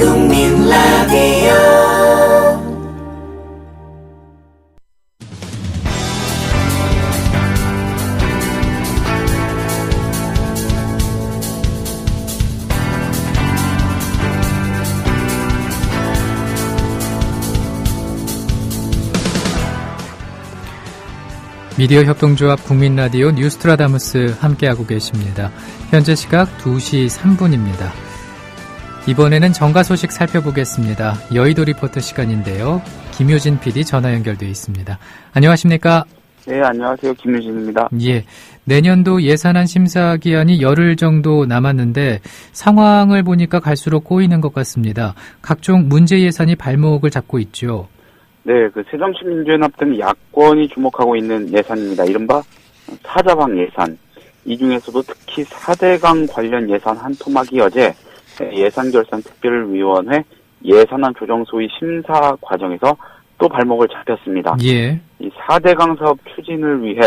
국민 라디오 미디어 협동조합 국민라디오 뉴스트라다무스 함께하고 계십니다. 현재 시각 2시 3분입니다. 이번에는 정가 소식 살펴보겠습니다. 여의도 리포터 시간인데요. 김효진 PD 전화 연결되어 있습니다. 안녕하십니까? 네, 안녕하세요. 김효진입니다. 예, 내년도 예산안 심사 기한이 열흘 정도 남았는데 상황을 보니까 갈수록 꼬이는 것 같습니다. 각종 문제 예산이 발목을 잡고 있죠. 네, 새정치민주연합 등 야권이 주목하고 있는 예산입니다. 이른바 사자방 예산. 이 중에서도 특히 4대강 관련 예산 한 토막이 어제 예산결산특별위원회 예산안 조정 소위 심사 과정에서 또 발목을 잡혔습니다. 예. 이 4대강 사업 추진을 위해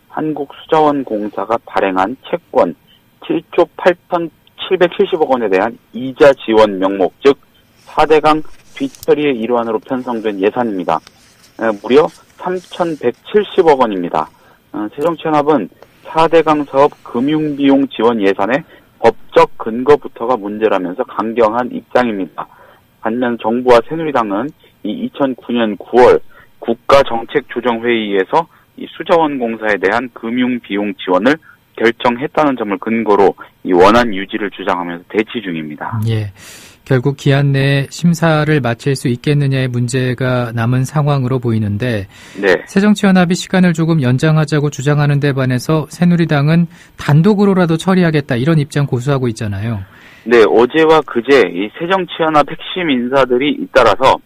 한국수자원공사가 발행한 채권 7조 8,770억 원에 대한 이자 지원 명목, 즉 4대강 뒤처리의 일환으로 편성된 예산입니다. 무려 3,170억 원입니다. 새정치연합은 4대강 사업 금융비용 지원 예산의 법적 근거부터가 문제라면서 강경한 입장입니다. 반면 정부와 새누리당은 이 2009년 9월 국가정책조정회의에서 이 수자원공사에 대한 금융비용 지원을 결정했다는 점을 근거로 이 원안 유지를 주장하면서 대치 중입니다. 예. 결국 기한 내에 심사를 마칠 수 있겠느냐의 문제가 남은 상황으로 보이는데 네. 새정치연합이 시간을 조금 연장하자고 주장하는 데 반해서 새누리당은 단독으로라도 처리하겠다 이런 입장 고수하고 있잖아요. 네, 어제와 그제 이 새정치연합 핵심 인사들이 잇따라서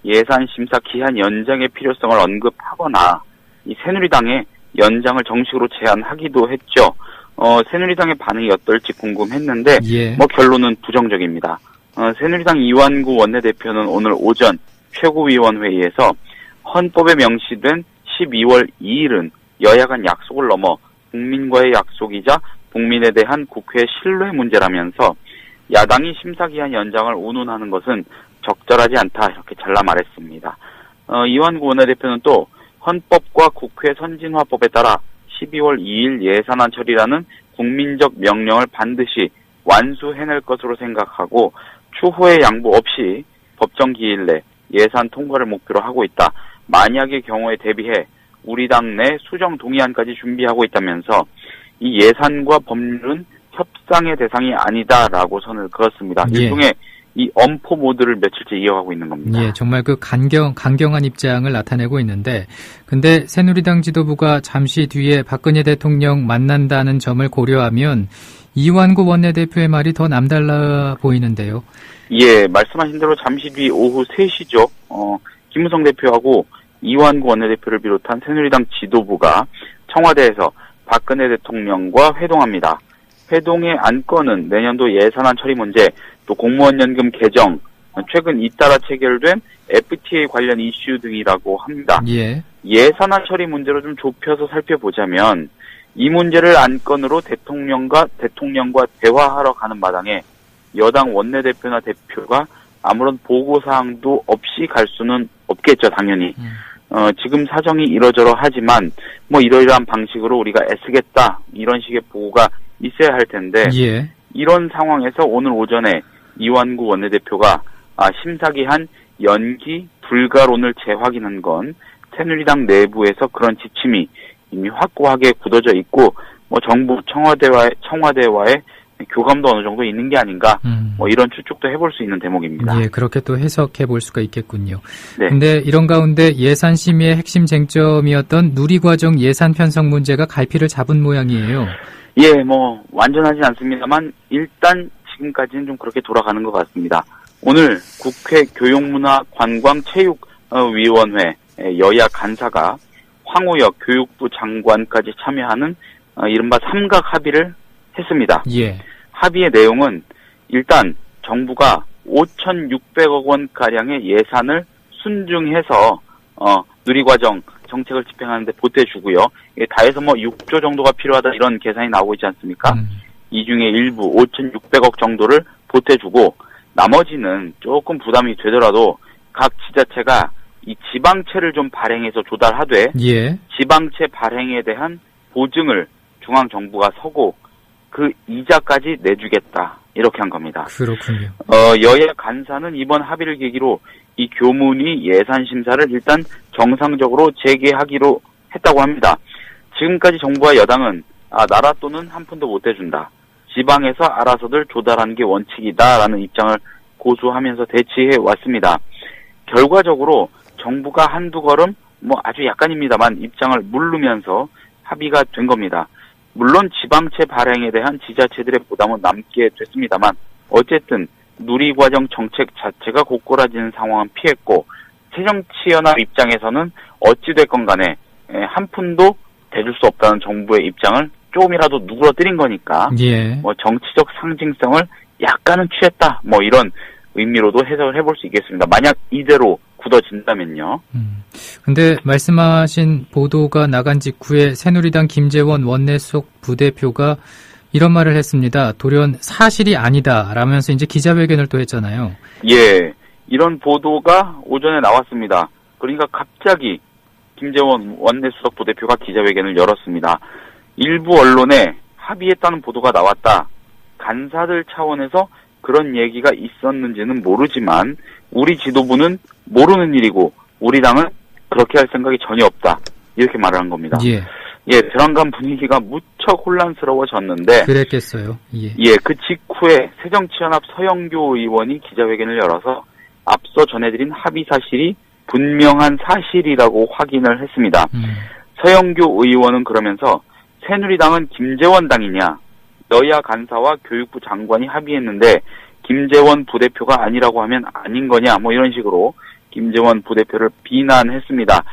예산 심사 기한 연장의 필요성을 언급하거나 이 새누리당의 연장을 정식으로 제안하기도 했죠. 새누리당의 반응이 어떨지 궁금했는데 예. 결론은 부정적입니다. 새누리당 이완구 원내대표는 오늘 오전 최고위원회의에서 헌법에 명시된 12월 2일은 여야 간 약속을 넘어 국민과의 약속이자 국민에 대한 국회의 신뢰 문제라면서 야당이 심사기한 연장을 운운하는 것은 적절하지 않다 이렇게 잘라 말했습니다. 이완구 원내대표는 또 헌법과 국회 선진화법에 따라 12월 2일 예산안 처리라는 국민적 명령을 반드시 완수해낼 것으로 생각하고 추후에 양보 없이 법정 기일 내 예산 통과를 목표로 하고 있다. 만약의 경우에 대비해 우리 당 내 수정 동의안까지 준비하고 있다면서 이 예산과 법률은 협상의 대상이 아니다라고 선을 그었습니다. 예. 일종의 이 엄포 모드를 며칠째 이어가고 있는 겁니다. 예, 정말 강경한 입장을 나타내고 있는데, 근데 새누리당 지도부가 잠시 뒤에 박근혜 대통령 만난다는 점을 고려하면 이완구 원내대표의 말이 더 남달라 보이는데요. 예, 말씀하신 대로 잠시 뒤 오후 3시죠. 김무성 대표하고 이완구 원내대표를 비롯한 새누리당 지도부가 청와대에서 박근혜 대통령과 회동합니다. 회동의 안건은 내년도 예산안 처리 문제, 또 공무원 연금 개정, 최근 잇따라 체결된 FTA 관련 이슈 등이라고 합니다. 예. 예산안 처리 문제로 좀 좁혀서 살펴보자면 이 문제를 안건으로 대통령과 대화하러 가는 마당에 여당 원내대표나 대표가 아무런 보고사항도 없이 갈 수는 없겠죠, 당연히. 지금 사정이 이러저러 하지만 이러이러한 방식으로 우리가 애쓰겠다 이런 식의 보고가 있어야 할 텐데 예. 이런 상황에서 오늘 오전에 이완구 원내대표가 심사기한 연기 불가론을 재확인한 건 새누리당 내부에서 그런 지침이 이미 확고하게 굳어져 있고 정부 청와대와의 교감도 어느 정도 있는 게 아닌가 이런 추측도 해볼 수 있는 대목입니다. 예, 그렇게 또 해석해 볼 수가 있겠군요. 네. 근데 이런 가운데 예산 심의의 핵심 쟁점이었던 누리과정 예산 편성 문제가 갈피를 잡은 모양이에요. 예, 완전하진 않습니다만 일단 지금까지는 좀 그렇게 돌아가는 것 같습니다. 오늘 국회 교육문화관광체육위원회 여야 간사가 황우혁 교육부 장관까지 참여하는 이른바 삼각 합의를 했습니다. 예. 합의의 내용은 일단 정부가 5,600억 원가량의 예산을 순증해서 누리과정 정책을 집행하는데 보태주고요. 다 해서 6조 정도가 필요하다 이런 계산이 나오고 있지 않습니까? 이 중에 일부 5,600억 정도를 보태주고 나머지는 조금 부담이 되더라도 각 지자체가 이 지방채를 좀 발행해서 조달하되 예. 지방채 발행에 대한 보증을 중앙정부가 서고 그 이자까지 내주겠다. 이렇게 한 겁니다. 그렇군요. 여야 간사는 이번 합의를 계기로 이 교문위 예산 심사를 일단 정상적으로 재개하기로 했다고 합니다. 지금까지 정부와 여당은 나라 돈은 한 푼도 못 대준다. 지방에서 알아서들 조달하는 게 원칙이다라는 입장을 고수하면서 대치해 왔습니다. 결과적으로 정부가 한두 걸음 아주 약간입니다만 입장을 물르면서 합의가 된 겁니다. 물론 지방채 발행에 대한 지자체들의 부담은 남게 됐습니다만 어쨌든 누리과정 정책 자체가 고꾸라지는 상황은 피했고 새정치연합 입장에서는 어찌됐건 간에 한 푼도 대줄 수 없다는 정부의 입장을 조금이라도 누그러뜨린 거니까 예. 정치적 상징성을 약간은 취했다 이런 의미로도 해석을 해볼 수 있겠습니다. 만약 이대로 굳어진다면요. 근데 말씀하신 보도가 나간 직후에 새누리당 김재원 원내수석 부대표가 이런 말을 했습니다. 돌연 사실이 아니다 라면서 이제 기자회견을 또 했잖아요. 예, 이런 보도가 오전에 나왔습니다. 그러니까 갑자기 김재원 원내수석 부대표가 기자회견을 열었습니다. 일부 언론에 합의했다는 보도가 나왔다. 간사들 차원에서 그런 얘기가 있었는지는 모르지만 우리 지도부는 모르는 일이고 우리 당은 그렇게 할 생각이 전혀 없다. 이렇게 말을 한 겁니다. 예, 대란간 분위기가 무척 혼란스러워졌는데 그랬겠어요. 그 직후에 새정치연합 서영교 의원이 기자회견을 열어서 앞서 전해드린 합의 사실이 분명한 사실이라고 확인을 했습니다. 서영교 의원은 그러면서 새누리당은 김재원 당이냐, 여야 간사와 교육부 장관이 합의했는데 김재원 부대표가 아니라고 하면 아닌 거냐, 이런 식으로 김재원 부대표를 비난했습니다.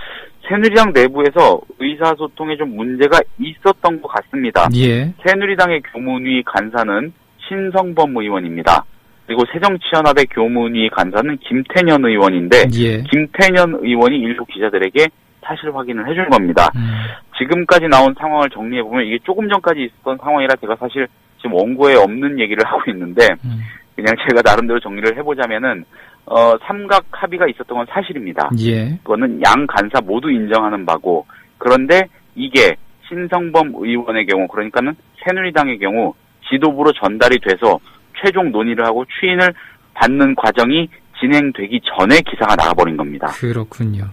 새누리당 내부에서 의사소통에 좀 문제가 있었던 것 같습니다. 예. 새누리당의 교문위 간사는 신성범 의원입니다. 그리고 새정치연합의 교문위 간사는 김태년 의원인데 김태년 의원이 일부 기자들에게 사실 확인을 해준 겁니다. 지금까지 나온 상황을 정리해보면 이게 조금 전까지 있었던 상황이라 제가 사실 지금 원고에 없는 얘기를 하고 있는데 그냥 제가 나름대로 정리를 해보자면은 삼각 합의가 있었던 건 사실입니다. 그거는 양 간사 모두 인정하는 바고 그런데 이게 신성범 의원의 경우 그러니까는 새누리당의 경우 지도부로 전달이 돼서 최종 논의를 하고 추인을 받는 과정이 진행되기 전에 기사가 나가버린 겁니다. 그렇군요.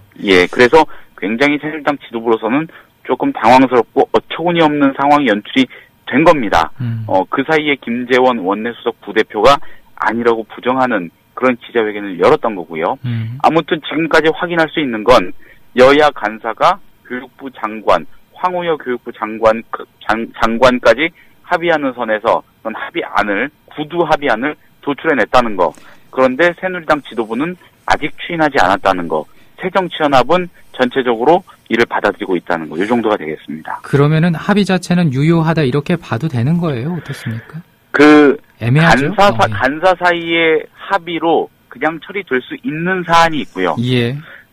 그래서 굉장히 새누리당 지도부로서는 조금 당황스럽고 어처구니 없는 상황이 연출이 된 겁니다. 그 사이에 김재원 원내수석 부대표가 아니라고 부정하는 그런 기자회견을 열었던 거고요. 아무튼 지금까지 확인할 수 있는 건 여야 간사가 교육부 장관, 황우여 교육부 장관까지 합의하는 선에서 그런 구두 합의안을 도출해냈다는 거. 그런데 새누리당 지도부는 아직 추인하지 않았다는 거. 새정치연합은 전체적으로 이를 받아들이고 있다는 거. 이 정도가 되겠습니다. 그러면은 합의 자체는 유효하다 이렇게 봐도 되는 거예요? 어떻습니까? 애매하죠? 간사 사이의 합의로 그냥 처리될 수 있는 사안이 있고요.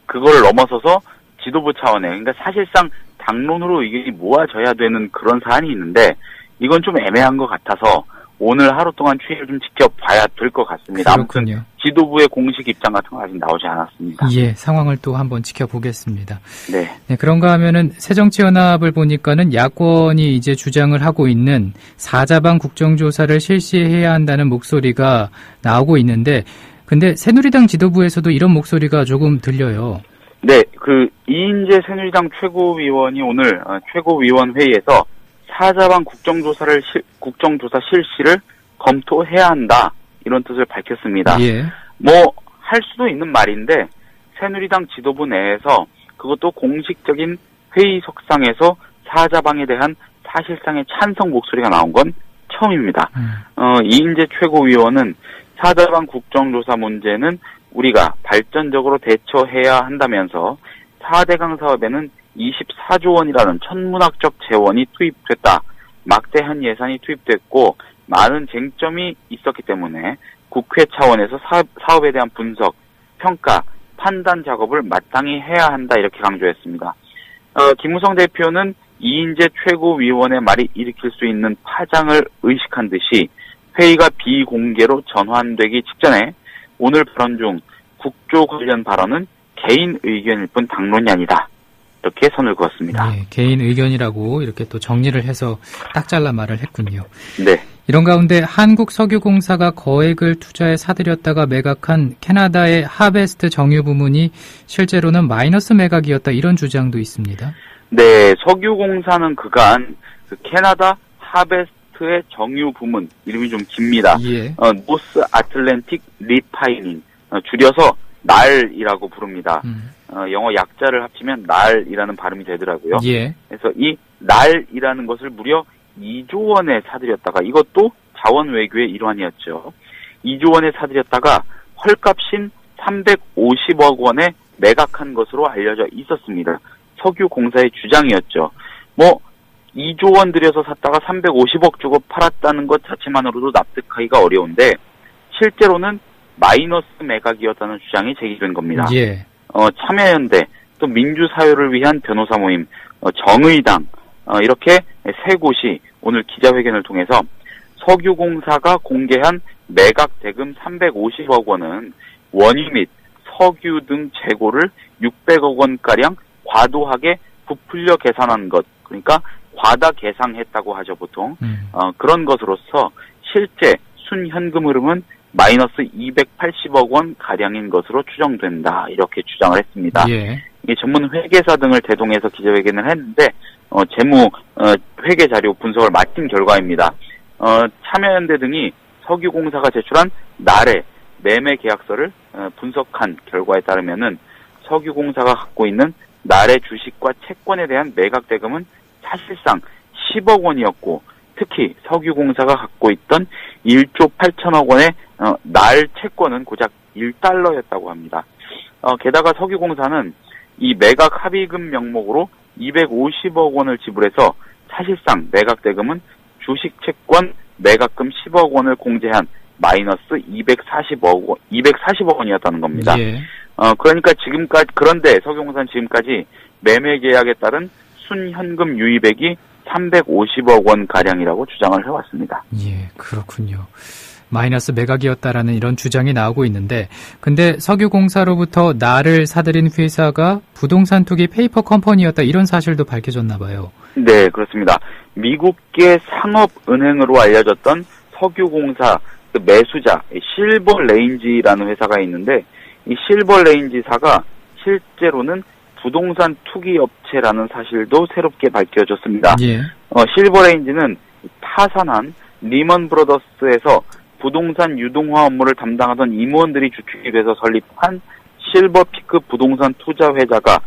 그거를 넘어서서 지도부 차원에, 그러니까 사실상 당론으로 의견이 모아져야 되는 그런 사안이 있는데 이건 좀 애매한 것 같아서 오늘 하루 동안 추이를 좀 지켜봐야 될 것 같습니다. 그렇군요. 아무튼 지도부의 공식 입장 같은 건 아직 나오지 않았습니다. 상황을 또 한번 지켜보겠습니다. 네, 그런가 하면은 새정치연합을 보니까는 야권이 이제 주장을 하고 있는 사자방 국정조사를 실시해야 한다는 목소리가 나오고 있는데, 근데 새누리당 지도부에서도 이런 목소리가 조금 들려요. 네, 이인재 새누리당 최고위원이 오늘 최고위원 회의에서 사자방 국정조사 실시를 검토해야 한다. 이런 뜻을 밝혔습니다. 할 수도 있는 말인데 새누리당 지도부 내에서 그것도 공식적인 회의석상에서 사자방에 대한 사실상의 찬성 목소리가 나온 건 처음입니다. 이인재 최고위원은 사자방 국정조사 문제는 우리가 발전적으로 대처해야 한다면서 4대강 사업에는 24조 원이라는 천문학적 재원이 투입됐다. 막대한 예산이 투입됐고 많은 쟁점이 있었기 때문에 국회 차원에서 사업에 대한 분석, 평가, 판단 작업을 마땅히 해야 한다. 이렇게 강조했습니다. 김무성 대표는 이인재 최고위원의 말이 일으킬 수 있는 파장을 의식한 듯이 회의가 비공개로 전환되기 직전에 오늘 발언 중 국조 관련 발언은 개인 의견일 뿐 당론이 아니다. 이렇게 선을 그었습니다. 네, 개인 의견이라고 이렇게 또 정리를 해서 딱 잘라 말을 했군요. 네. 이런 가운데 한국석유공사가 거액을 투자해 사들였다가 매각한 캐나다의 하베스트 정유 부문이 실제로는 마이너스 매각이었다 이런 주장도 있습니다. 네, 석유공사는 그간 그 캐나다 하베스트의 정유 부문, 이름이 좀 깁니다. 예. 노스 아틀랜틱 리파이닝, 줄여서 날이라고 부릅니다. 영어 약자를 합치면 날이라는 발음이 되더라고요. 예. 그래서 이 날이라는 것을 무려 2조 원에 사들였다가, 이것도 자원 외교의 일환이었죠. 2조 원에 사들였다가 헐값인 350억 원에 매각한 것으로 알려져 있었습니다. 석유공사의 주장이었죠. 2조 원 들여서 샀다가 350억 주고 팔았다는 것 자체만으로도 납득하기가 어려운데 실제로는 마이너스 매각이었다는 주장이 제기된 겁니다. 예. 참여연대, 또 민주사회를 위한 변호사 모임, 정의당, 이렇게 세 곳이 오늘 기자회견을 통해서 석유공사가 공개한 매각 대금 350억 원은 원유 및 석유 등 재고를 600억 원가량 과도하게 부풀려 계산한 것, 그러니까 과다 계상했다고 하죠, 보통. 그런 것으로서 실제 순현금 흐름은 마이너스 280억 원 가량인 것으로 추정된다. 이렇게 주장을 했습니다. 예. 이게 전문 회계사 등을 대동해서 기자회견을 했는데 재무 회계 자료 분석을 마친 결과입니다. 참여연대 등이 석유공사가 제출한 날의 매매 계약서를 분석한 결과에 따르면은 석유공사가 갖고 있는 날의 주식과 채권에 대한 매각 대금은 사실상 10억 원이었고, 특히 석유공사가 갖고 있던 1조 8천억 원의 날 채권은 고작 1달러였다고 합니다. 게다가 석유공사는 이 매각 합의금 명목으로 250억 원을 지불해서 사실상 매각 대금은 주식 채권 매각금 10억 원을 공제한 마이너스 240억 원이었다는 겁니다. 예. 그러니까 그런데 석유공사는 지금까지 매매 계약에 따른 순현금 유입액이 350억 원 가량이라고 주장을 해왔습니다. 예, 그렇군요. 마이너스 매각이었다라는 이런 주장이 나오고 있는데, 근데 석유공사로부터 날을 사들인 회사가 부동산 투기 페이퍼 컴퍼니였다 이런 사실도 밝혀졌나 봐요. 네, 그렇습니다. 미국계 상업은행으로 알려졌던 석유공사 그 매수자 실버레인지라는 회사가 있는데, 이 실버레인지사가 실제로는 부동산 투기 업체라는 사실도 새롭게 밝혀졌습니다. 예. 실버레인지는 파산한 리먼 브러더스에서 부동산 유동화 업무를 담당하던 임원들이 주축이 돼서 설립한 실버피크 부동산 투자회사가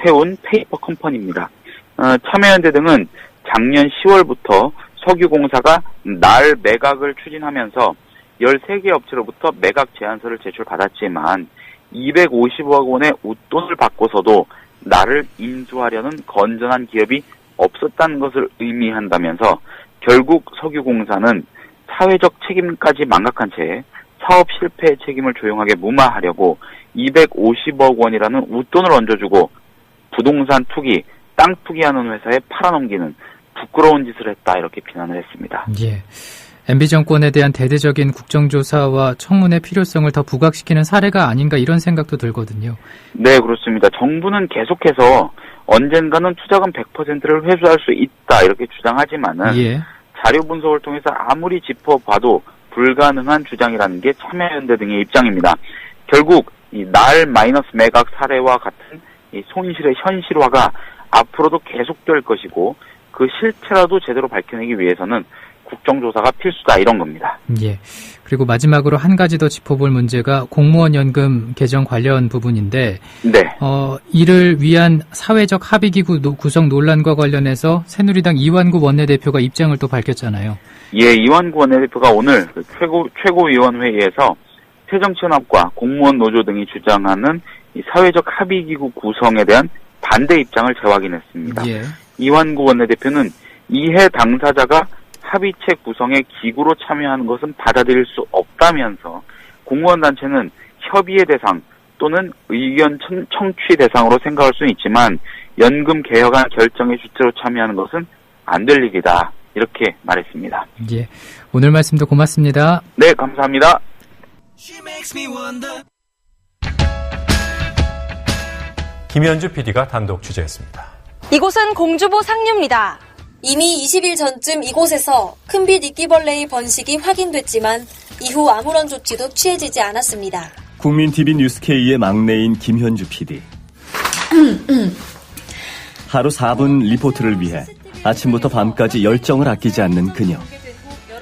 세운 페이퍼 컴퍼니입니다. 참여연대 등은 작년 10월부터 석유공사가 날 매각을 추진하면서 13개 업체로부터 매각 제안서를 제출받았지만 250억 원의 웃돈을 받고서도 날을 인수하려는 건전한 기업이 없었다는 것을 의미한다면서 결국 석유공사는 사회적 책임까지 망각한 채 사업 실패의 책임을 조용하게 무마하려고 250억 원이라는 웃돈을 얹어주고 부동산 투기, 땅 투기하는 회사에 팔아넘기는 부끄러운 짓을 했다, 이렇게 비난을 했습니다. 예. MB 정권에 대한 대대적인 국정조사와 청문회 필요성을 더 부각시키는 사례가 아닌가 이런 생각도 들거든요. 네, 그렇습니다. 정부는 계속해서 언젠가는 투자금 100%를 회수할 수 있다, 이렇게 주장하지만은 예. 자료 분석을 통해서 아무리 짚어봐도 불가능한 주장이라는 게 참여연대 등의 입장입니다. 결국 이 날 마이너스 매각 사례와 같은 이 손실의 현실화가 앞으로도 계속될 것이고, 그 실체라도 제대로 밝혀내기 위해서는 국정조사가 필수다, 이런 겁니다. 예. 그리고 마지막으로 한 가지 더 짚어볼 문제가 공무원 연금 개정 관련 부분인데, 네. 이를 위한 사회적 합의기구 구성 논란과 관련해서 새누리당 이완구 원내대표가 입장을 또 밝혔잖아요. 예, 이완구 원내대표가 오늘 최고위원회의에서 새정치연합과 공무원 노조 등이 주장하는 이 사회적 합의기구 구성에 대한 반대 입장을 재확인했습니다. 예. 이완구 원내대표는 이해 당사자가 합의체 구성에 기구로 참여하는 것은 받아들일 수 없다면서 공무원단체는 협의의 대상 또는 의견 청취 대상으로 생각할 수는 있지만 연금 개혁안 결정의 주체로 참여하는 것은 안 될 일이다, 이렇게 말했습니다. 예, 오늘 말씀도 고맙습니다. 네, 감사합니다. 김현주 PD가 단독 취재했습니다. 이곳은 공주보 상류입니다. 이미 20일 전쯤 이곳에서 큰빛 이끼벌레의 번식이 확인됐지만 이후 아무런 조치도 취해지지 않았습니다. 국민TV 뉴스K의 막내인 김현주 PD. 하루 4분 리포트를 위해 아침부터 밤까지 열정을 아끼지 않는 그녀.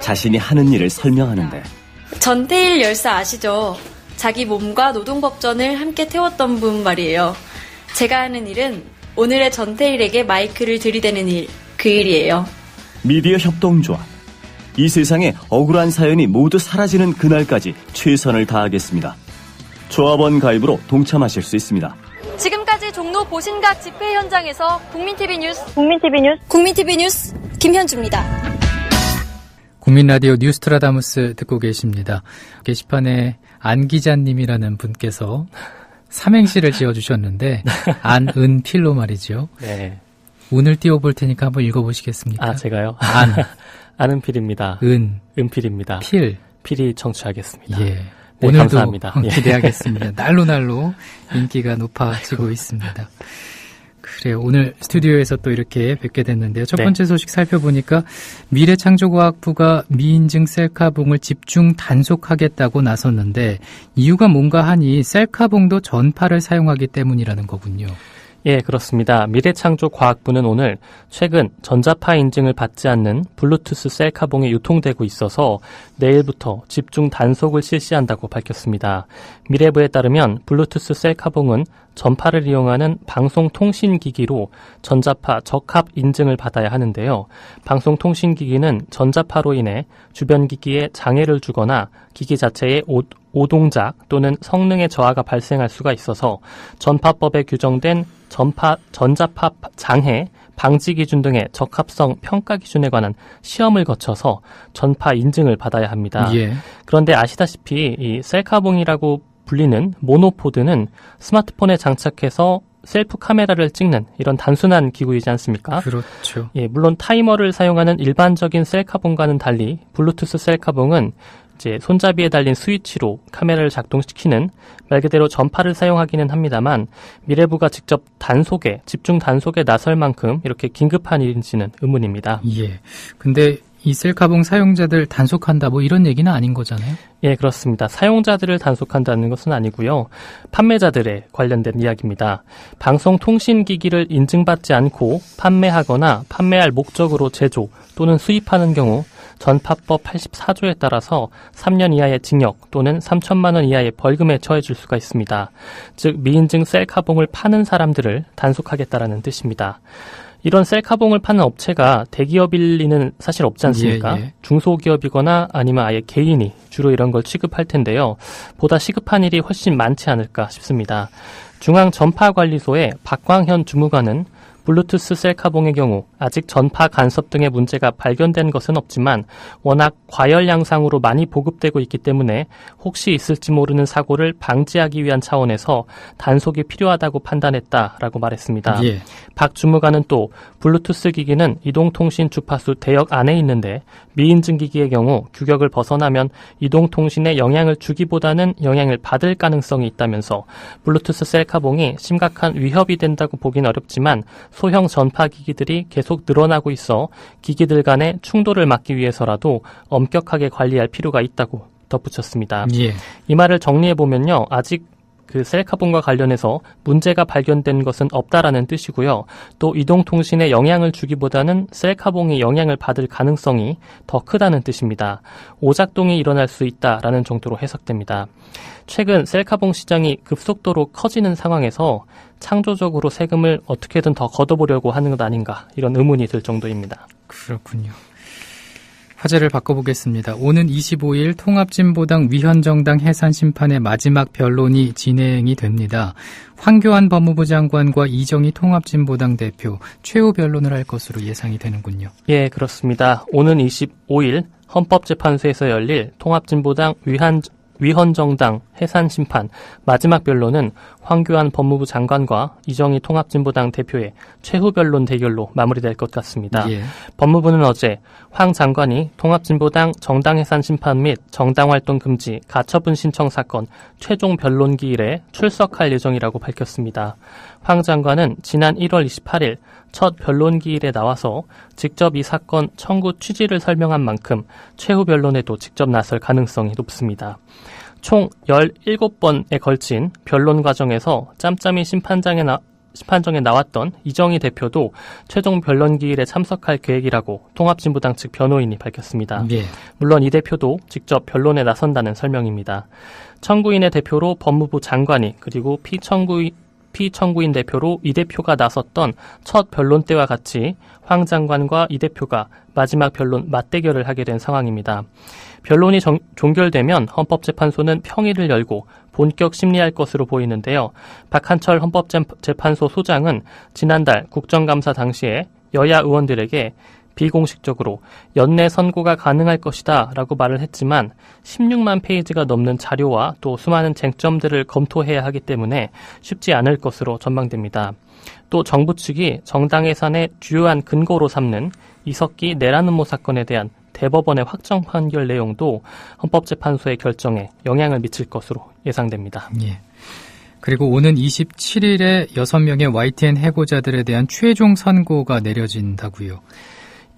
자신이 하는 일을 설명하는데. 전태일 열사 아시죠? 자기 몸과 노동법전을 함께 태웠던 분 말이에요. 제가 하는 일은 오늘의 전태일에게 마이크를 들이대는 일, 그 일이에요. 미디어 협동조합. 이 세상에 억울한 사연이 모두 사라지는 그날까지 최선을 다하겠습니다. 조합원 가입으로 동참하실 수 있습니다. 지금까지 종로 보신각 집회 현장에서 국민TV 뉴스 김현주입니다. 국민라디오 뉴스트라다무스 듣고 계십니다. 게시판에 안 기자님이라는 분께서 삼행시를 지어주셨는데 안은필로 말이죠. 네. 운을 띄워볼 테니까 한번 읽어보시겠습니까? 아, 제가요? 안은필입니다. 은필입니다. 필이 청취하겠습니다. 예. 네, 오늘도 감사합니다. 기대하겠습니다. 날로 인기가 높아지고 있습니다. 그래요. 오늘 스튜디오에서 또 이렇게 뵙게 됐는데요. 첫 번째 소식 살펴보니까 미래창조과학부가 미인증 셀카봉을 집중 단속하겠다고 나섰는데 이유가 뭔가 하니 셀카봉도 전파를 사용하기 때문이라는 거군요. 예, 그렇습니다. 미래창조과학부는 오늘 최근 전자파 인증을 받지 않는 블루투스 셀카봉이 유통되고 있어서 내일부터 집중 단속을 실시한다고 밝혔습니다. 미래부에 따르면 블루투스 셀카봉은 전파를 이용하는 방송통신기기로 전자파 적합 인증을 받아야 하는데요. 방송통신기기는 전자파로 인해 주변 기기에 장애를 주거나 기기 자체에 오동작 또는 성능의 저하가 발생할 수가 있어서 전파법에 규정된 전자파 장애, 방지 기준 등의 적합성 평가 기준에 관한 시험을 거쳐서 전파 인증을 받아야 합니다. 예. 그런데 아시다시피 이 셀카봉이라고 불리는 모노포드는 스마트폰에 장착해서 셀프 카메라를 찍는 이런 단순한 기구이지 않습니까? 그렇죠. 예, 물론 타이머를 사용하는 일반적인 셀카봉과는 달리 블루투스 셀카봉은 이제 손잡이에 달린 스위치로 카메라를 작동시키는 말 그대로 전파를 사용하기는 합니다만 미래부가 직접 집중 단속에 나설 만큼 이렇게 긴급한 일인지는 의문입니다. 예. 근데 이 셀카봉 사용자들 단속한다 뭐 이런 얘기는 아닌 거잖아요? 예, 그렇습니다. 사용자들을 단속한다는 것은 아니고요. 판매자들에 관련된 이야기입니다. 방송통신기기를 인증받지 않고 판매하거나 판매할 목적으로 제조 또는 수입하는 경우 전파법 84조에 따라서 3년 이하의 징역 또는 3천만 원 이하의 벌금에 처해질 수가 있습니다. 즉 미인증 셀카봉을 파는 사람들을 단속하겠다라는 뜻입니다. 이런 셀카봉을 파는 업체가 대기업일 리는 사실 없지 않습니까? 예. 중소기업이거나 아니면 아예 개인이 주로 이런 걸 취급할 텐데요. 보다 시급한 일이 훨씬 많지 않을까 싶습니다. 중앙전파관리소의 박광현 주무관은 블루투스 셀카봉의 경우 아직 전파 간섭 등의 문제가 발견된 것은 없지만 워낙 과열 양상으로 많이 보급되고 있기 때문에 혹시 있을지 모르는 사고를 방지하기 위한 차원에서 단속이 필요하다고 판단했다라고 말했습니다. 예. 박 주무관은 또 블루투스 기기는 이동통신 주파수 대역 안에 있는데 미인증 기기의 경우 규격을 벗어나면 이동통신에 영향을 주기보다는 영향을 받을 가능성이 있다면서 블루투스 셀카봉이 심각한 위협이 된다고 보긴 어렵지만 소형 전파 기기들이 계속 늘어나고 있어 기기들 간의 충돌을 막기 위해서라도 엄격하게 관리할 필요가 있다고 덧붙였습니다. 예. 이 말을 정리해보면요. 아직 그 셀카봉과 관련해서 문제가 발견된 것은 없다라는 뜻이고요. 또 이동통신에 영향을 주기보다는 셀카봉이 영향을 받을 가능성이 더 크다는 뜻입니다. 오작동이 일어날 수 있다라는 정도로 해석됩니다. 최근 셀카봉 시장이 급속도로 커지는 상황에서 창조적으로 세금을 어떻게든 더 걷어보려고 하는 것 아닌가 이런 의문이 들 정도입니다. 그렇군요. 화제를 바꿔보겠습니다. 오는 25일 통합진보당 위헌정당 해산심판의 마지막 변론이 진행이 됩니다. 황교안 법무부 장관과 이정희 통합진보당 대표 최후 변론을 할 것으로 예상이 되는군요. 예, 그렇습니다. 오는 25일 헌법재판소에서 열릴 통합진보당 위헌정당 해산심판, 마지막 변론은 황교안 법무부 장관과 이정희 통합진보당 대표의 최후 변론 대결로 마무리될 것 같습니다. 예. 법무부는 어제 황 장관이 통합진보당 정당해산심판 및 정당활동 금지 가처분 신청 사건 최종 변론 기일에 출석할 예정이라고 밝혔습니다. 황 장관은 지난 1월 28일 첫 변론 기일에 나와서 직접 이 사건 청구 취지를 설명한 만큼 최후 변론에도 직접 나설 가능성이 높습니다. 총 17번에 걸친 변론 과정에서 짬짬이 심판정에 나왔던 이정희 대표도 최종 변론 기일에 참석할 계획이라고 통합진보당 측 변호인이 밝혔습니다. 예. 물론 이 대표도 직접 변론에 나선다는 설명입니다. 청구인의 대표로 법무부 장관이 그리고 피청구인 대표로 이 대표가 나섰던 첫 변론 때와 같이 황 장관과 이 대표가 마지막 변론 맞대결을 하게 된 상황입니다. 변론이 종결되면 헌법재판소는 평일을 열고 본격 심리할 것으로 보이는데요. 박한철 헌법재판소 소장은 지난달 국정감사 당시에 여야 의원들에게 비공식적으로 연내 선고가 가능할 것이다 라고 말을 했지만 16만 페이지가 넘는 자료와 또 수많은 쟁점들을 검토해야 하기 때문에 쉽지 않을 것으로 전망됩니다. 또 정부 측이 정당해산의 주요한 근거로 삼는 이석기 내란음모 사건에 대한 대법원의 확정 판결 내용도 헌법재판소의 결정에 영향을 미칠 것으로 예상됩니다. 예. 그리고 오는 27일에 6명의 YTN 해고자들에 대한 최종 선고가 내려진다고요.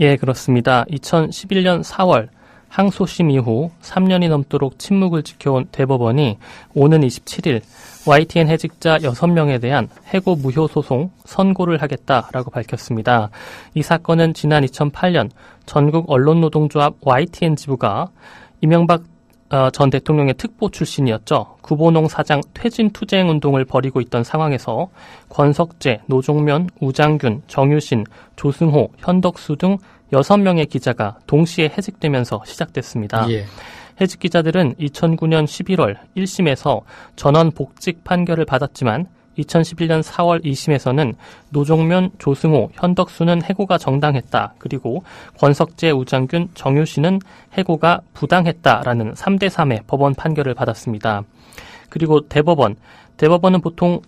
예, 그렇습니다. 2011년 4월 항소심 이후 3년이 넘도록 침묵을 지켜온 대법원이 오는 27일 YTN 해직자 6명에 대한 해고 무효 소송 선고를 하겠다라고 밝혔습니다. 이 사건은 지난 2008년 전국 언론노동조합 YTN 지부가 이명박 전 대통령의 특보 출신이었죠. 구본홍 사장 퇴진 투쟁 운동을 벌이고 있던 상황에서 권석재, 노종면, 우장균, 정유신, 조승호, 현덕수 등 6명의 기자가 동시에 해직되면서 시작됐습니다. 예. 해직 기자들은 2009년 11월 1심에서 전원 복직 판결을 받았지만 2011년 4월 2심에서는 노종면, 조승호, 현덕수는 해고가 정당했다. 그리고 권석재, 우장균, 정유신은 해고가 부당했다라는 3대3의 법원 판결을 받았습니다. 그리고 대법원은 보통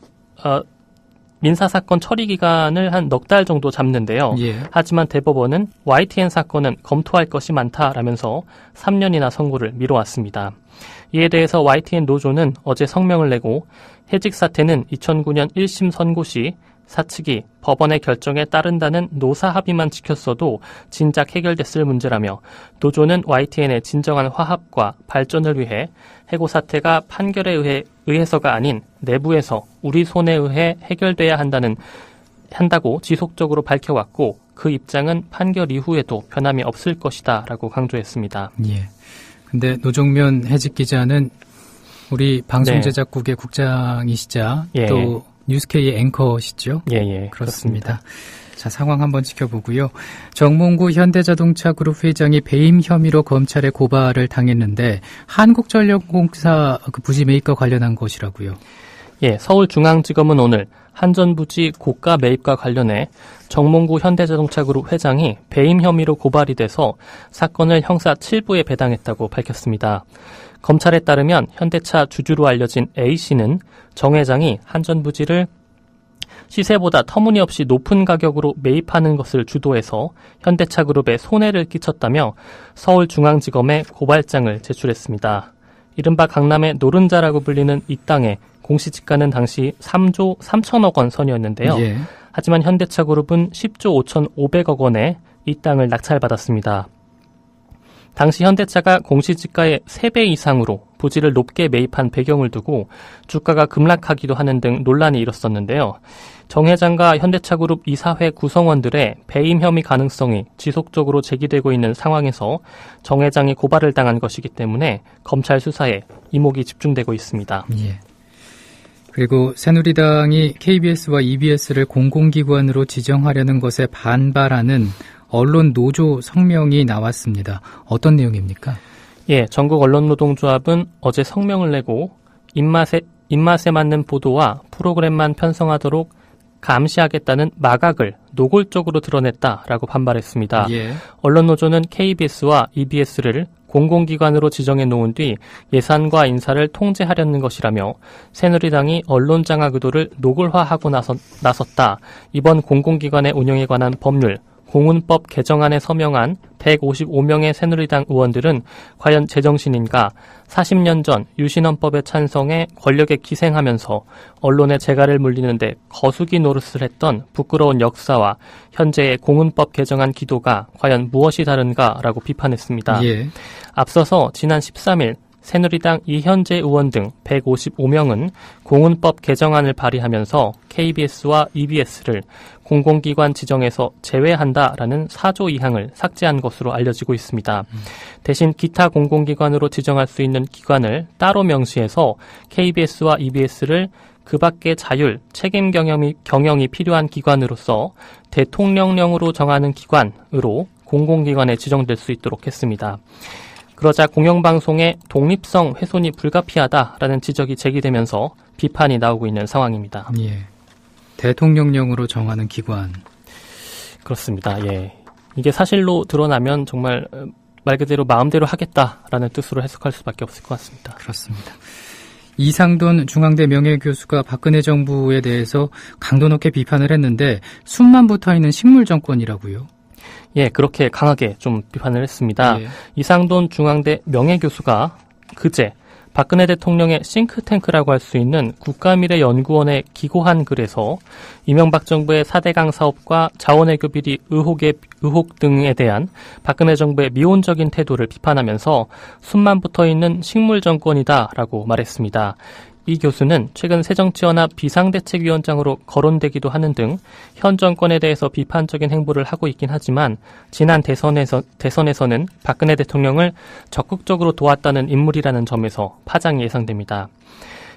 민사사건 처리 기간을 한 넉 달 정도 잡는데요. 예. 하지만 대법원은 YTN 사건은 검토할 것이 많다라면서 3년이나 선고를 미뤄왔습니다. 이에 대해서 YTN 노조는 어제 성명을 내고 해직 사태는 2009년 1심 선고 시 사측이 법원의 결정에 따른다는 노사 합의만 지켰어도 진작 해결됐을 문제라며 노조는 YTN의 진정한 화합과 발전을 위해 해고 사태가 판결에 의해서가 아닌 내부에서 우리 손에 의해 해결돼야 한다고 지속적으로 밝혀왔고 그 입장은 판결 이후에도 변함이 없을 것이다 라고 강조했습니다. 예. 근데 노종면 해직 기자는 우리 방송제작국의 국장이시자 예. 또 뉴스K의 앵커시죠? 예, 그렇습니다. 자, 상황 한번 지켜보고요. 정몽구 현대자동차 그룹 회장이 배임 혐의로 검찰에 고발을 당했는데 한국전력공사 그 부지 매입과 관련한 것이라고요. 예, 서울중앙지검은 오늘 한전부지 고가 매입과 관련해 정몽구 현대자동차그룹 회장이 배임 혐의로 고발이 돼서 사건을 형사 7부에 배당했다고 밝혔습니다. 검찰에 따르면 현대차 주주로 알려진 A씨는 정 회장이 한전부지를 시세보다 터무니없이 높은 가격으로 매입하는 것을 주도해서 현대차그룹에 손해를 끼쳤다며 서울중앙지검에 고발장을 제출했습니다. 이른바 강남의 노른자라고 불리는 이 땅의 공시지가는 당시 3조 3천억 원 선이었는데요. 예. 하지만 현대차그룹은 10조 5,500억 원에 이 땅을 낙찰받았습니다. 당시 현대차가 공시지가의 3배 이상으로 부지를 높게 매입한 배경을 두고 주가가 급락하기도 하는 등 논란이 일었었는데요. 정 회장과 현대차그룹 이사회 구성원들의 배임 혐의 가능성이 지속적으로 제기되고 있는 상황에서 정 회장이 고발을 당한 것이기 때문에 검찰 수사에 이목이 집중되고 있습니다. 예. 그리고 새누리당이 KBS와 EBS를 공공기관으로 지정하려는 것에 반발하는 언론 노조 성명이 나왔습니다. 어떤 내용입니까? 예, 전국 언론노동조합은 어제 성명을 내고 입맛에 맞는 보도와 프로그램만 편성하도록 감시하겠다는 마각을 노골적으로 드러냈다라고 반발했습니다. 예. 언론노조는 KBS와 EBS를 공공기관으로 지정해 놓은 뒤 예산과 인사를 통제하려는 것이라며 새누리당이 언론장악 의도를 노골화하고 나섰다. 이번 공공기관의 운영에 관한 법률 공운법 개정안에 서명한 155명의 새누리당 의원들은 과연 제정신인가 40년 전 유신헌법에 찬성해 권력에 기생하면서 언론의 재갈을 물리는데 거수기 노릇을 했던 부끄러운 역사와 현재의 공운법 개정안 기도가 과연 무엇이 다른가라고 비판했습니다. 예. 앞서서 지난 13일 새누리당 이현재 의원 등 155명은 공운법 개정안을 발의하면서 KBS와 EBS를 공공기관 지정에서 제외한다라는 4조 2항을 삭제한 것으로 알려지고 있습니다. 대신 기타 공공기관으로 지정할 수 있는 기관을 따로 명시해서 KBS와 EBS를 그 밖의 자율, 책임 경영이 필요한 기관으로서 대통령령으로 정하는 기관으로 공공기관에 지정될 수 있도록 했습니다. 그러자 공영방송의 독립성 훼손이 불가피하다라는 지적이 제기되면서 비판이 나오고 있는 상황입니다. 예. 대통령령으로 정하는 기관. 그렇습니다. 예. 이게 사실로 드러나면 정말 말 그대로 마음대로 하겠다라는 뜻으로 해석할 수밖에 없을 것 같습니다. 그렇습니다. 이상돈 중앙대 명예교수가 박근혜 정부에 대해서 강도 높게 비판을 했는데 숨만 붙어있는 식물정권이라고요? 예, 그렇게 강하게 좀 비판을 했습니다. 예. 이상돈 중앙대 명예교수가 그제 박근혜 대통령의 싱크탱크라고 할 수 있는 국가미래연구원에 기고한 글에서 이명박 정부의 4대강 사업과 자원외교 비리 의혹 등에 대한 박근혜 정부의 미온적인 태도를 비판하면서 숨만 붙어있는 식물정권이다라고 말했습니다. 이 교수는 최근 새정치연합 비상대책위원장으로 거론되기도 하는 등 현 정권에 대해서 비판적인 행보를 하고 있긴 하지만 지난 대선에서는 박근혜 대통령을 적극적으로 도왔다는 인물이라는 점에서 파장이 예상됩니다.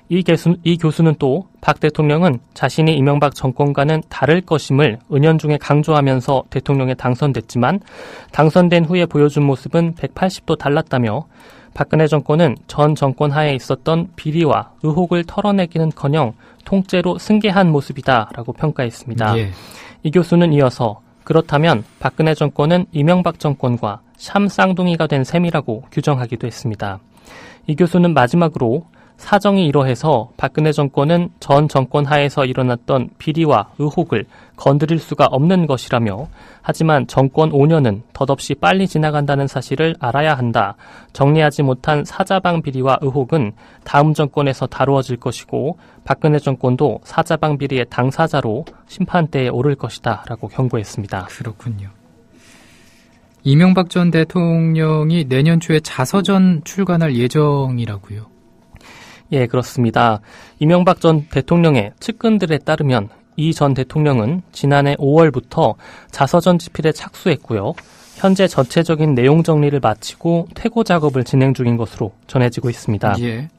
이 교수는 또 박 대통령은 자신이 이명박 정권과는 다를 것임을 은연중에 강조하면서 대통령에 당선됐지만 당선된 후에 보여준 모습은 180도 달랐다며 박근혜 정권은 전 정권 하에 있었던 비리와 의혹을 털어내기는커녕 통째로 승계한 모습이다라고 평가했습니다. 예. 이 교수는 이어서 그렇다면 박근혜 정권은 이명박 정권과 샴 쌍둥이가 된 셈이라고 규정하기도 했습니다. 이 교수는 마지막으로 사정이 이러해서 박근혜 정권은 전 정권 하에서 일어났던 비리와 의혹을 건드릴 수가 없는 것이라며 하지만 정권 5년은 덧없이 빨리 지나간다는 사실을 알아야 한다. 정리하지 못한 사자방 비리와 의혹은 다음 정권에서 다루어질 것이고 박근혜 정권도 사자방 비리의 당사자로 심판대에 오를 것이다 라고 경고했습니다. 그렇군요. 이명박 전 대통령이 내년 초에 자서전 출간할 예정이라고요? 예, 그렇습니다. 이명박 전 대통령의 측근들에 따르면 이 전 대통령은 지난해 5월부터 자서전 집필에 착수했고요. 현재 전체적인 내용 정리를 마치고 퇴고 작업을 진행 중인 것으로 전해지고 있습니다. 예.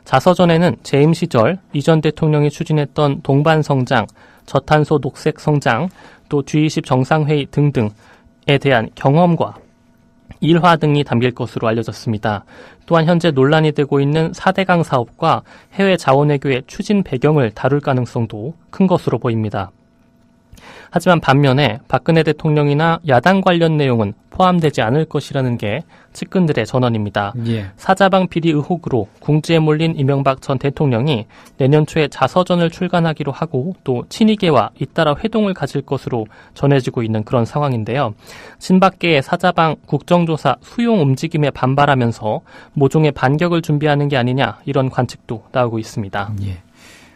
자서전에는 재임 시절 이 전 대통령이 추진했던 동반성장, 저탄소 녹색 성장, 또 G20 정상회의 등등에 대한 경험과 일화 등이 담길 것으로 알려졌습니다. 또한 현재 논란이 되고 있는 4대강 사업과 해외 자원외교의 추진 배경을 다룰 가능성도 큰 것으로 보입니다. 하지만 반면에 박근혜 대통령이나 야당 관련 내용은 포함되지 않을 것이라는 게 측근들의 전언입니다. 예. 사자방 비리 의혹으로 궁지에 몰린 이명박 전 대통령이 내년 초에 자서전을 출간하기로 하고 또 친이계와 잇따라 회동을 가질 것으로 전해지고 있는 그런 상황인데요. 친박계의 사자방 국정조사 수용 움직임에 반발하면서 모종의 반격을 준비하는 게 아니냐 이런 관측도 나오고 있습니다. 예.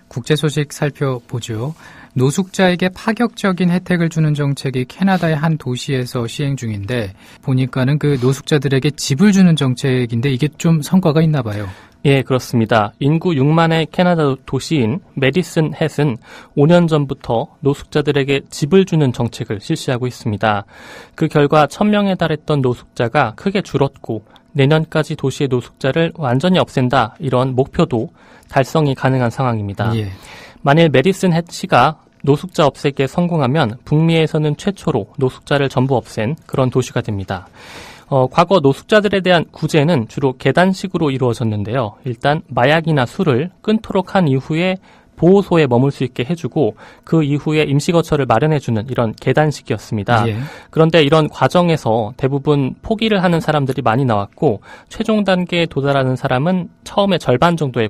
국제 소식 살펴보죠. 노숙자에게 파격적인 혜택을 주는 정책이 캐나다의 한 도시에서 시행 중인데 보니까는 그 노숙자들에게 집을 주는 정책인데 이게 좀 성과가 있나 봐요. 예, 그렇습니다. 인구 6만의 캐나다 도시인 메디슨 햇은 5년 전부터 노숙자들에게 집을 주는 정책을 실시하고 있습니다. 그 결과 1000명에 달했던 노숙자가 크게 줄었고 내년까지 도시의 노숙자를 완전히 없앤다 이런 목표도 달성이 가능한 상황입니다. 예. 만일 메디슨 햇시가 노숙자 없애기에 성공하면 북미에서는 최초로 노숙자를 전부 없앤 그런 도시가 됩니다. 과거 노숙자들에 대한 구제는 주로 계단식으로 이루어졌는데요. 일단 마약이나 술을 끊도록 한 이후에 보호소에 머물 수 있게 해주고 그 이후에 임시거처를 마련해주는 이런 계단식이었습니다. 예. 그런데 이런 과정에서 대부분 포기를 하는 사람들이 많이 나왔고 최종 단계에 도달하는 사람은 처음에 절반 정도에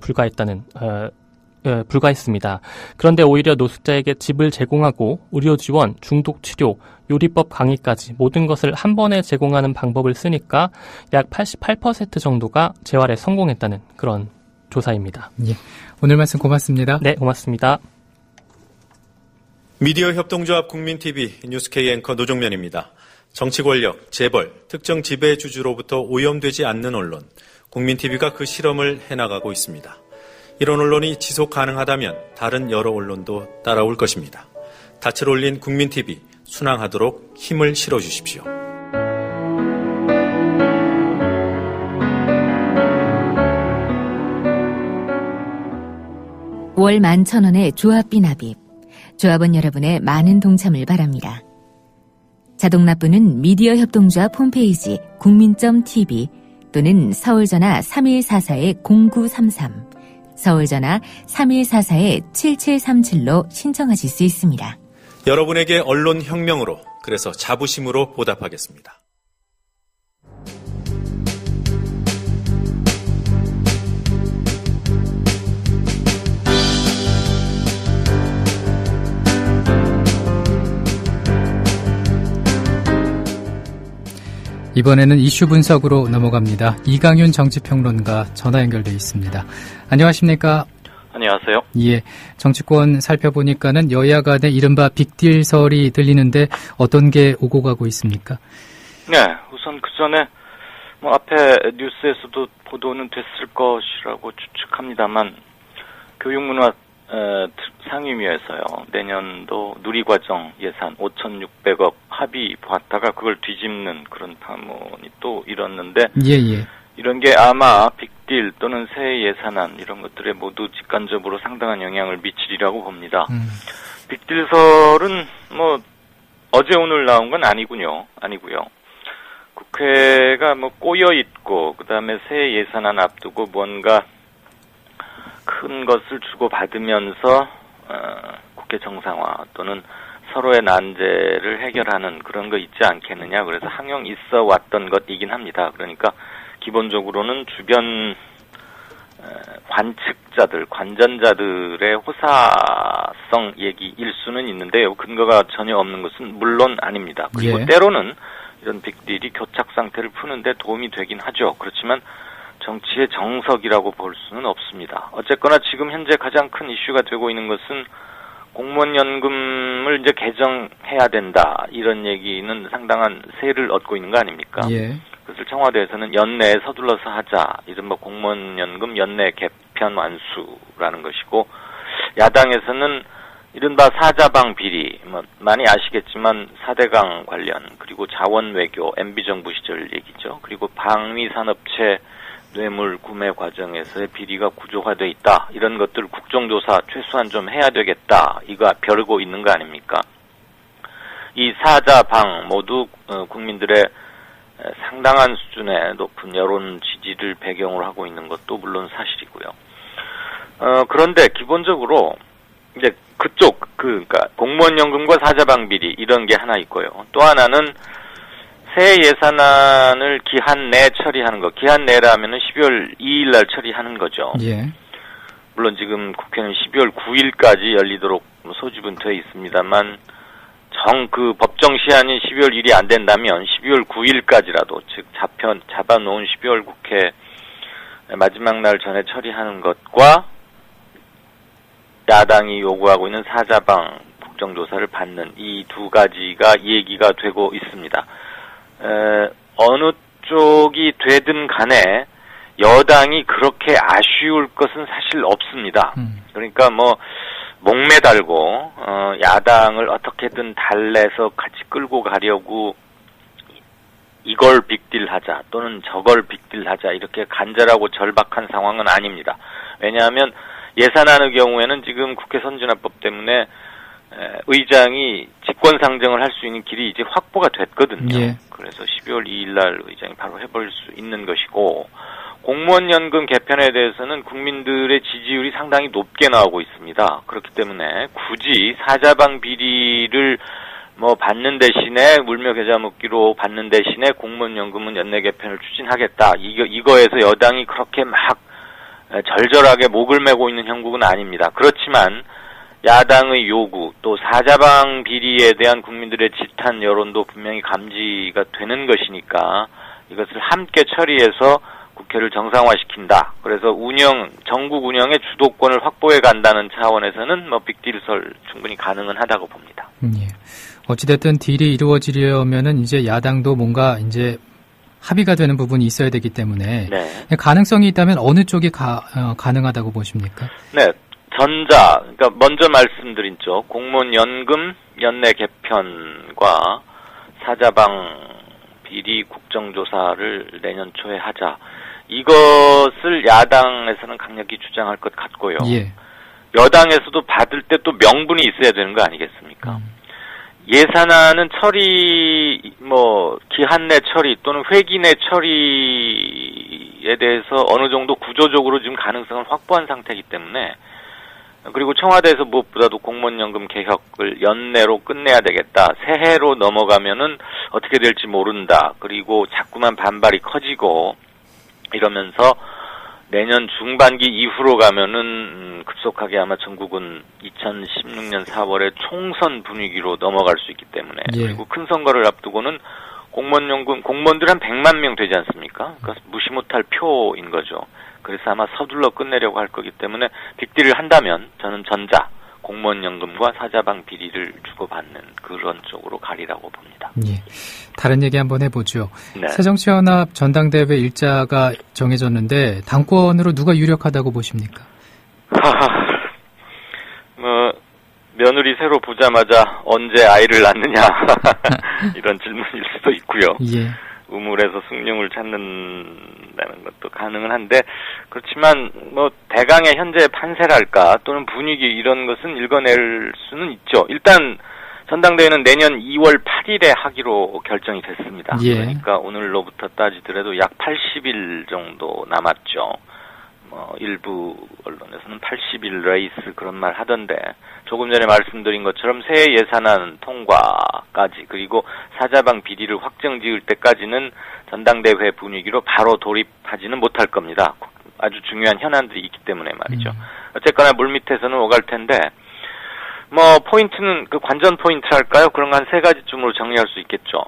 불과했습니다. 그런데 오히려 노숙자에게 집을 제공하고 의료 지원, 중독 치료, 요리법 강의까지 모든 것을 한 번에 제공하는 방법을 쓰니까 약 88% 정도가 재활에 성공했다는 그런 조사입니다. 예. 오늘 말씀 고맙습니다. 네, 고맙습니다. 미디어 협동조합 국민TV 뉴스K 앵커 노종면입니다. 정치 권력, 재벌, 특정 지배주주로부터 오염되지 않는 언론, 국민TV가 그 실험을 해나가고 있습니다. 이런 언론이 지속 가능하다면 다른 여러 언론도 따라올 것입니다. 닻을 올린 국민TV, 순항하도록 힘을 실어주십시오. 월 11,000원의 조합비 납입. 조합원 여러분의 많은 동참을 바랍니다. 자동납부는 미디어 협동조합 홈페이지 국민.tv 또는 서울전화 3144-0933, 서울전화 3144-7737로 신청하실 수 있습니다. 여러분에게 언론 혁명으로, 그래서 자부심으로 보답하겠습니다. 이번에는 이슈 분석으로 넘어갑니다. 이강윤 정치평론가 전화 연결돼 있습니다. 안녕하십니까? 안녕하세요. 예, 정치권 살펴보니까는 여야 간의 이른바 빅딜설이 들리는데 어떤 게 오고 가고 있습니까? 네, 우선 그 전에 앞에 뉴스에서도 보도는 됐을 것이라고 추측합니다만 교육문화 상임위에서요, 내년도 누리과정 예산 5,600억 합의 보았다가 그걸 뒤집는 그런 파문이 또 일었는데, 이런 게 아마 빅딜 또는 새 예산안 이런 것들에 모두 직간접으로 상당한 영향을 미치리라고 봅니다. 빅딜설은 어제 오늘 나온 건 아니고요. 국회가 꼬여 있고 그다음에 새 예산안 앞두고 뭔가 큰 것을 주고받으면서 국회 정상화 또는 서로의 난제를 해결하는 그런 거 있지 않겠느냐. 그래서 항용 있어 왔던 것이긴 합니다. 그러니까 기본적으로는 주변 관측자들, 관전자들의 호사성 얘기일 수는 있는데요. 근거가 전혀 없는 것은 물론 아닙니다. 그리고 때로는 이런 빅딜이 교착 상태를 푸는데 도움이 되긴 하죠. 그렇지만 정치의 정석이라고 볼 수는 없습니다. 어쨌거나 지금 현재 가장 큰 이슈가 되고 있는 것은 공무원연금을 이제 개정해야 된다. 이런 얘기는 상당한 세를 얻고 있는 거 아닙니까? 그것을 청와대에서는 연내에 서둘러서 하자. 이른바 공무원연금 연내 개편 완수라는 것이고, 야당에서는 이른바 사자방 비리, 많이 아시겠지만 4대강 관련, 그리고 자원외교, MB정부 시절 얘기죠. 그리고 방위산업체 뇌물 구매 과정에서의 비리가 구조화돼 있다. 이런 것들 국정조사 최소한 좀 해야 되겠다. 이거 벼르고 있는 거 아닙니까? 이 사자방 모두 국민들의 상당한 수준의 높은 여론 지지를 배경으로 하고 있는 것도 물론 사실이고요. 그런데 기본적으로 이제 그쪽 그러니까 공무원연금과 사자방 비리 이런 게 하나 있고요. 또 하나는 새 예산안을 기한 내 처리하는 거. 기한 내라면은 12월 2일 날 처리하는 거죠. 물론 지금 국회는 12월 9일까지 열리도록 소집은 돼 있습니다만 그 법정 시한이 12월 1일이 안 된다면 12월 9일까지라도 즉 잡아놓은 12월 국회 마지막 날 전에 처리하는 것과 야당이 요구하고 있는 사자방 국정조사를 받는 이 두 가지가 얘기가 되고 있습니다. 어느 쪽이 되든 간에 여당이 그렇게 아쉬울 것은 사실 없습니다. 그러니까 목매달고 야당을 어떻게든 달래서 같이 끌고 가려고 이걸 빅딜하자 또는 저걸 빅딜하자 이렇게 간절하고 절박한 상황은 아닙니다. 왜냐하면 예산안의 경우에는 지금 국회 선진화법 때문에 의장이 직권상정을 할 수 있는 길이 이제 확보가 됐거든요. 그래서 12월 2일 날 의장이 바로 해볼 수 있는 것이고 공무원연금 개편에 대해서는 국민들의 지지율이 상당히 높게 나오고 있습니다. 그렇기 때문에 굳이 사자방 비리를 받는 대신에 물며 겨자 먹기로 받는 대신에 공무원연금은 연내 개편을 추진하겠다. 이거에서 여당이 그렇게 막 절절하게 목을 메고 있는 형국은 아닙니다. 그렇지만 야당의 요구 또 사자방 비리에 대한 국민들의 집단 여론도 분명히 감지가 되는 것이니까 이것을 함께 처리해서 국회를 정상화시킨다. 그래서 전국 운영의 주도권을 확보해 간다는 차원에서는 빅딜설 충분히 가능은 하다고 봅니다. 예. 어찌됐든 딜이 이루어지려면은 이제 야당도 뭔가 이제 합의가 되는 부분이 있어야 되기 때문에 네. 가능성이 있다면 어느 쪽이 가능하다고 보십니까? 네. 그러니까 먼저 말씀드린 쪽 공무원 연금 연내 개편과 사자방 비리 국정조사를 내년 초에 하자. 이것을 야당에서는 강력히 주장할 것 같고요. 예. 여당에서도 받을 때 또 명분이 있어야 되는 거 아니겠습니까? 예산안은 처리, 기한 내 처리 또는 회기 내 처리에 대해서 어느 정도 구조적으로 지금 가능성을 확보한 상태이기 때문에 그리고 청와대에서 무엇보다도 공무원연금 개혁을 연내로 끝내야 되겠다. 새해로 넘어가면은 어떻게 될지 모른다. 그리고 자꾸만 반발이 커지고 이러면서 내년 중반기 이후로 가면은 급속하게 아마 전국은 2016년 4월에 총선 분위기로 넘어갈 수 있기 때문에 그리고 큰 선거를 앞두고는 공무원들 한 100만 명 되지 않습니까? 그러니까 무시 못할 표인 거죠. 그래서 아마 서둘러 끝내려고 할 거기 때문에 빅딜을 한다면 저는 공무원연금과 사자방 비리를 주고받는 그런 쪽으로 가리라고 봅니다. 예. 다른 얘기 한번 해보죠. 네. 새정치연합 전당대회 일자가 정해졌는데 당권으로 누가 유력하다고 보십니까? 며느리 새로 보자마자 언제 아이를 낳느냐 이런 질문일 수도 있고요. 예. 우물에서 숭늉을 찾는다는 것도 가능은 한데 그렇지만 대강의 현재 판세랄까 또는 분위기 이런 것은 읽어낼 수는 있죠. 일단 전당대회는 내년 2월 8일에 하기로 결정이 됐습니다. 예. 그러니까 오늘로부터 따지더라도 약 80일 정도 남았죠. 일부 언론에서는 80일 레이스 그런 말 하던데 조금 전에 말씀드린 것처럼 새해 예산안 통과까지 그리고 사자방 비리를 확정 지을 때까지는 전당대회 분위기로 바로 돌입하지는 못할 겁니다. 아주 중요한 현안들이 있기 때문에 말이죠. 어쨌거나 물밑에서는 오갈 텐데 포인트는 관전 포인트랄까요? 그런 거 한 3가지쯤으로 정리할 수 있겠죠.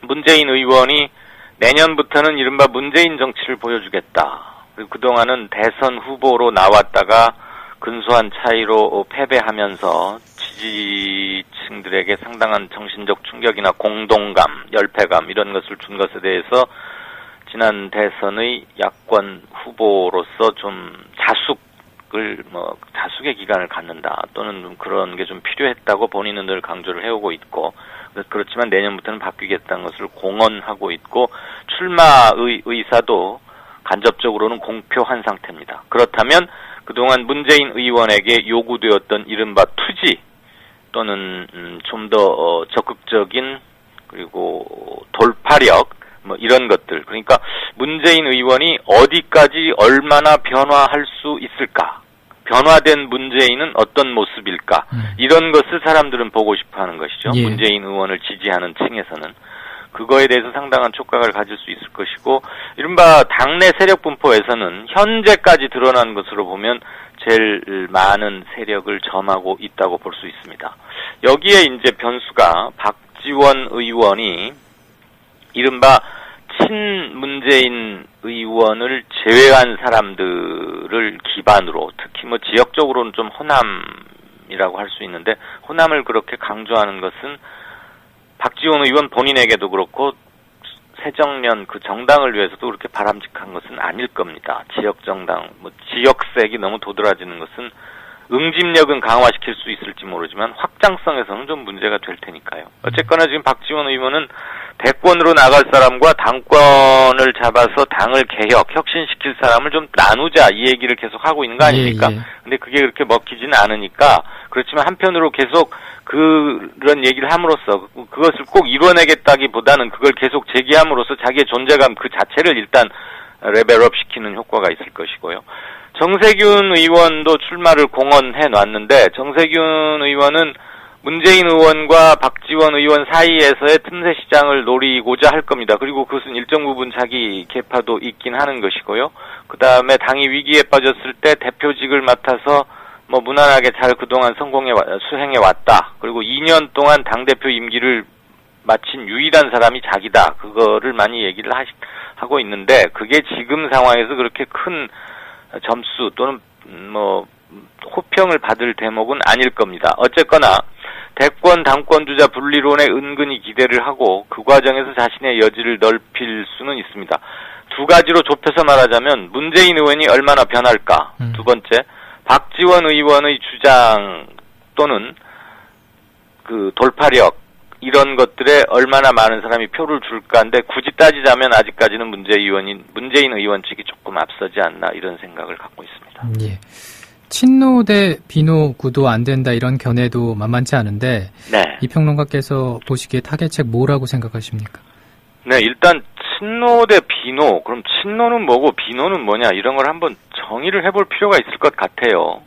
문재인 의원이 내년부터는 이른바 문재인 정치를 보여주겠다. 그리고 그동안은 대선 후보로 나왔다가 근소한 차이로 패배하면서 지지층들에게 상당한 정신적 충격이나 공동감, 열패감 이런 것을 준 것에 대해서 지난 대선의 야권 후보로서 좀 자숙의 기간을 갖는다 또는 좀 그런 게 좀 필요했다고 본인은 늘 강조를 해오고 있고 그렇지만 내년부터는 바뀌겠다는 것을 공언하고 있고 출마의 의사도 간접적으로는 공표한 상태입니다. 그렇다면 그동안 문재인 의원에게 요구되었던 이른바 투지 또는 좀 더 적극적인 그리고 돌파력 이런 것들 그러니까 문재인 의원이 어디까지 얼마나 변화할 수 있을까? 변화된 문재인은 어떤 모습일까? 이런 것을 사람들은 보고 싶어하는 것이죠. 예. 문재인 의원을 지지하는 층에서는. 그거에 대해서 상당한 촉각을 가질 수 있을 것이고 이른바 당내 세력 분포에서는 현재까지 드러난 것으로 보면 제일 많은 세력을 점하고 있다고 볼 수 있습니다. 여기에 이제 변수가 박지원 의원이 이른바 친문재인 의원을 제외한 사람들을 기반으로 특히 지역적으로는 좀 호남이라고 할 수 있는데 호남을 그렇게 강조하는 것은 박지원 의원 본인에게도 그렇고 새정년 그 정당을 위해서도 그렇게 바람직한 것은 아닐 겁니다. 지역 정당, 지역색이 너무 도드라지는 것은 응집력은 강화시킬 수 있을지 모르지만 확장성에서는 좀 문제가 될 테니까요. 어쨌거나 지금 박지원 의원은 대권으로 나갈 사람과 당권을 잡아서 당을 혁신시킬 사람을 좀 나누자 이 얘기를 계속 하고 있는 거 아닙니까? 예. 근데 그게 그렇게 먹히지는 않으니까 그렇지만 한편으로 계속 그런 얘기를 함으로써 그것을 꼭 이뤄내겠다기보다는 그걸 계속 제기함으로써 자기의 존재감 그 자체를 일단 레벨업 시키는 효과가 있을 것이고요. 정세균 의원도 출마를 공언해 놨는데 정세균 의원은 문재인 의원과 박지원 의원 사이에서의 틈새 시장을 노리고자 할 겁니다. 그리고 그것은 일정 부분 자기 계파도 있긴 하는 것이고요. 그 다음에 당이 위기에 빠졌을 때 대표직을 맡아서 뭐 무난하게 잘 그동안 수행해 왔다. 그리고 2년 동안 당대표 임기를 마친 유일한 사람이 자기다. 그거를 많이 얘기를 하고 있는데 그게 지금 상황에서 그렇게 큰 점수 또는 뭐 호평을 받을 대목은 아닐 겁니다. 어쨌거나 대권 당권 주자 분리론에 은근히 기대를 하고 그 과정에서 자신의 여지를 넓힐 수는 있습니다. 두 가지로 좁혀서 말하자면 문재인 의원이 얼마나 변할까. 두 번째, 박지원 의원의 주장 또는 그 돌파력 이런 것들에 얼마나 많은 사람이 표를 줄까인데 굳이 따지자면 아직까지는 문재인 의원 측이 조금 앞서지 않나 이런 생각을 갖고 있습니다. 예. 친노 대 비노 구도 안 된다 이런 견해도 만만치 않은데 네. 이 평론가께서 보시기에 타겟책 뭐라고 생각하십니까? 네, 일단 친노 대 비노, 그럼 친노는 뭐고 비노는 뭐냐 이런 걸 한번 정의를 해볼 필요가 있을 것 같아요.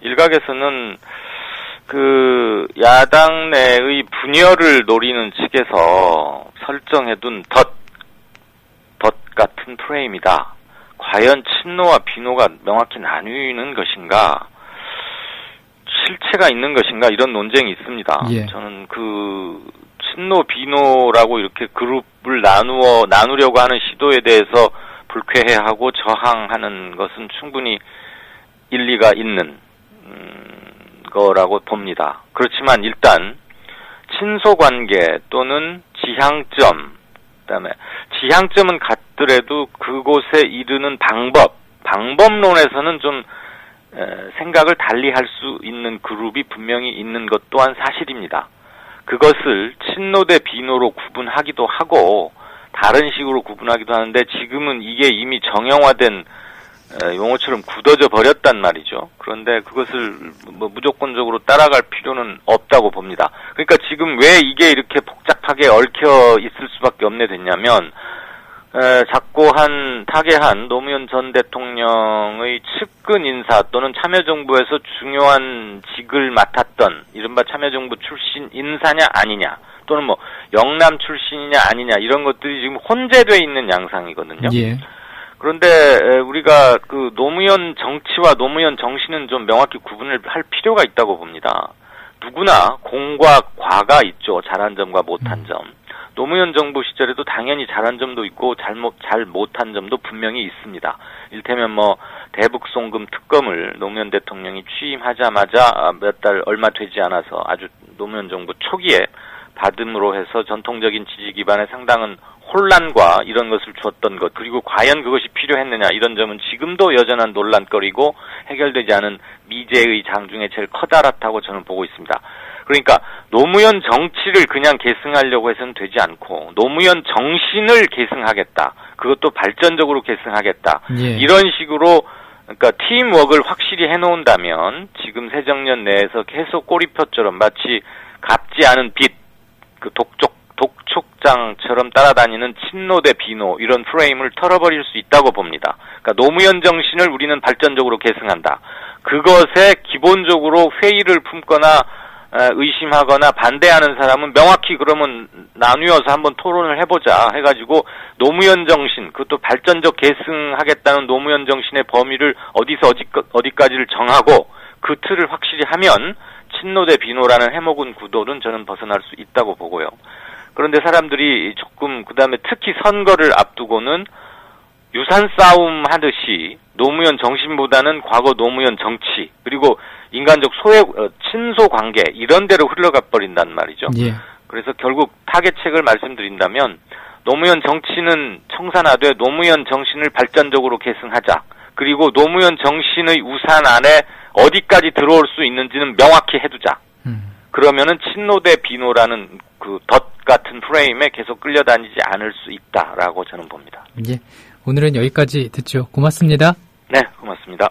일각에서는 그 야당 내의 분열을 노리는 측에서 설정해둔 덫 같은 프레임이다. 과연 친노와 비노가 명확히 나뉘는 것인가, 실체가 있는 것인가 이런 논쟁이 있습니다. 예. 저는 그 친노 비노라고 이렇게 그룹을 나누려고 하는 시도에 대해서 불쾌해하고 저항하는 것은 충분히 일리가 있는 거라고 봅니다. 그렇지만 일단 친소관계 또는 지향점, 그다음에 지향점은 같더라도 그곳에 이르는 방법론에서는 좀 생각을 달리할 수 있는 그룹이 분명히 있는 것 또한 사실입니다. 그것을 친노 대 비노로 구분하기도 하고 다른 식으로 구분하기도 하는데 지금은 이게 이미 정형화된 용어처럼 굳어져 버렸단 말이죠. 그런데 그것을 뭐 무조건적으로 따라갈 필요는 없다고 봅니다. 그러니까 지금 왜 이게 이렇게 복잡하게 얽혀 있을 수밖에 없네 됐냐면 자꾸 타계한 노무현 전 대통령의 측근 인사 또는 참여정부에서 중요한 직을 맡았던 이른바 참여정부 출신 인사냐 아니냐 또는 뭐 영남 출신이냐 아니냐 이런 것들이 지금 혼재되어 있는 양상이거든요. 예. 그런데 우리가 그 노무현 정치와 노무현 정신은 좀 명확히 구분을 할 필요가 있다고 봅니다. 누구나 공과 과가 있죠. 잘한 점과 못한 점. 노무현 정부 시절에도 당연히 잘한 점도 있고 잘 못한 점도 분명히 있습니다. 일테면 뭐 대북송금 특검을 노무현 대통령이 취임하자마자 몇 달 얼마 되지 않아서 아주 노무현 정부 초기에 받음으로 해서 전통적인 지지 기반에 상당한 혼란과 이런 것을 줬던 것, 그리고 과연 그것이 필요했느냐 이런 점은 지금도 여전한 논란거리고 해결되지 않은 미제의 장 중에 제일 커다랗다고 저는 보고 있습니다. 그러니까 노무현 정치를 그냥 계승하려고 해서는 되지 않고 노무현 정신을 계승하겠다. 그것도 발전적으로 계승하겠다. 예. 이런 식으로 그러니까 팀워크를 확실히 해놓은다면 지금 새정년 내에서 계속 꼬리표처럼 마치 갚지 않은 빚, 그 독촉장처럼 따라다니는 친노 대 비노 이런 프레임을 털어버릴 수 있다고 봅니다. 그러니까 노무현 정신을 우리는 발전적으로 계승한다. 그것에 기본적으로 회의를 품거나 의심하거나 반대하는 사람은 명확히 그러면 나누어서 한번 토론을 해보자 해가지고 노무현 정신, 그것도 발전적 계승하겠다는 노무현 정신의 범위를 어디서 어디까지를 정하고 그 틀을 확실히 하면 친노 대 비노라는 해먹은 구도는 저는 벗어날 수 있다고 보고요. 그런데 사람들이 조금 그다음에 특히 선거를 앞두고는 유산 싸움 하듯이 노무현 정신보다는 과거 노무현 정치 그리고 인간적 친소 관계 이런 데로 흘러가 버린단 말이죠. 예. 그래서 결국 타겟책을 말씀드린다면 노무현 정치는 청산하되 노무현 정신을 발전적으로 계승하자. 그리고 노무현 정신의 우산 안에 어디까지 들어올 수 있는지는 명확히 해두자. 그러면은 친노 대 비노라는 그 덫 같은 프레임에 계속 끌려다니지 않을 수 있다라고 저는 봅니다. 예. 오늘은 여기까지 듣죠. 고맙습니다. 네, 고맙습니다.